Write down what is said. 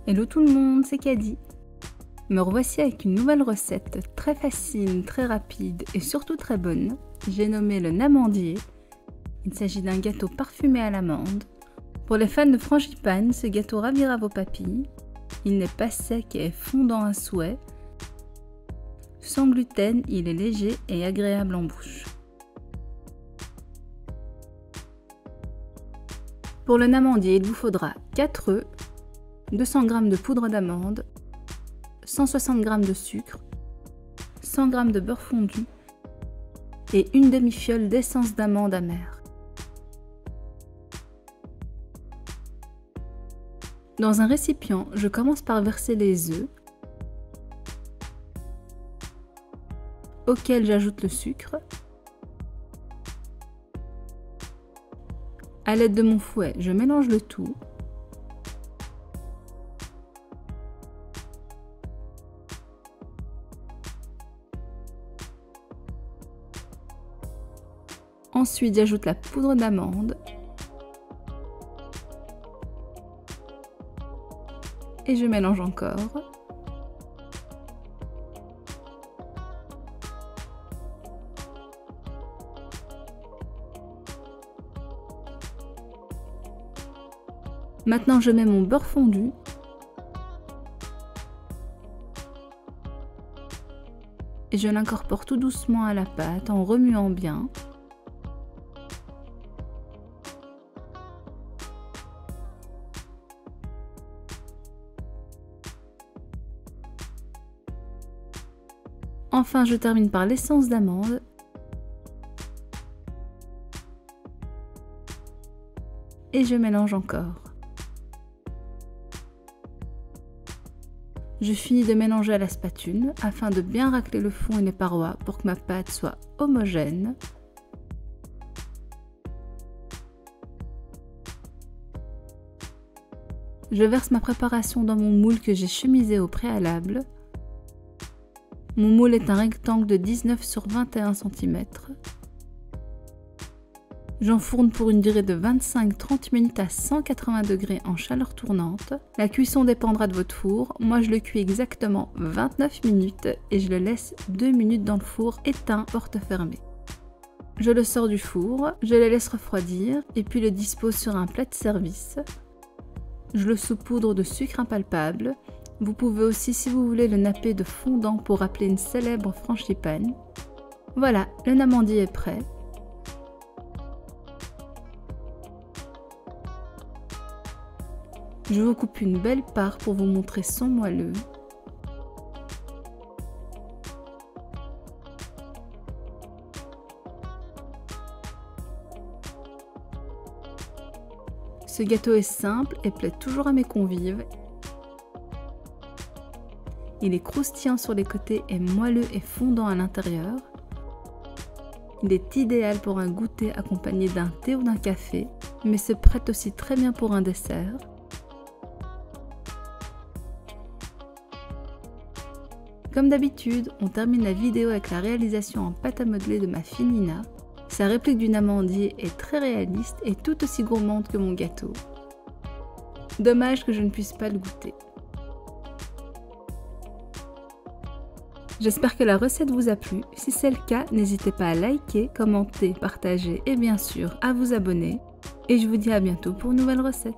Hello tout le monde, c'est Caddy. Me revoici avec une nouvelle recette très facile, très rapide et surtout très bonne. J'ai nommé le namandier. Il s'agit d'un gâteau parfumé à l'amande. Pour les fans de frangipane, ce gâteau ravira vos papilles. Il n'est pas sec et est fondant à souhait. Sans gluten, il est léger et agréable en bouche. Pour le namandier, il vous faudra 4 œufs, 200 g de poudre d'amande, 160 g de sucre, 100 g de beurre fondu et une demi-fiole d'essence d'amande amère. Dans un récipient, je commence par verser les œufs, auxquels j'ajoute le sucre. À l'aide de mon fouet, je mélange le tout. Ensuite, j'ajoute la poudre d'amande et je mélange encore. Maintenant, je mets mon beurre fondu et je l'incorpore tout doucement à la pâte en remuant bien. Enfin, je termine par l'essence d'amande et je mélange encore. Je finis de mélanger à la spatule afin de bien racler le fond et les parois pour que ma pâte soit homogène. Je verse ma préparation dans mon moule que j'ai chemisé au préalable. Mon moule est un rectangle de 19 sur 21 cm. J'enfourne pour une durée de 25-30 minutes à 180 degrés en chaleur tournante. La cuisson dépendra de votre four. Moi, je le cuis exactement 29 minutes et je le laisse 2 minutes dans le four éteint, porte fermée. Je le sors du four, je le laisse refroidir et puis le dispose sur un plat de service. Je le saupoudre de sucre impalpable. Vous pouvez aussi, si vous voulez, le napper de fondant pour rappeler une célèbre frangipane. Voilà, le namandier est prêt. Je vous coupe une belle part pour vous montrer son moelleux. Ce gâteau est simple et plaît toujours à mes convives. Il est croustillant sur les côtés et moelleux et fondant à l'intérieur. Il est idéal pour un goûter accompagné d'un thé ou d'un café, mais se prête aussi très bien pour un dessert. Comme d'habitude, on termine la vidéo avec la réalisation en pâte à modeler de ma fille Nina. Sa réplique du namandier est très réaliste et tout aussi gourmande que mon gâteau. Dommage que je ne puisse pas le goûter. J'espère que la recette vous a plu. Si c'est le cas, n'hésitez pas à liker, commenter, partager et bien sûr à vous abonner. Et je vous dis à bientôt pour une nouvelle recette.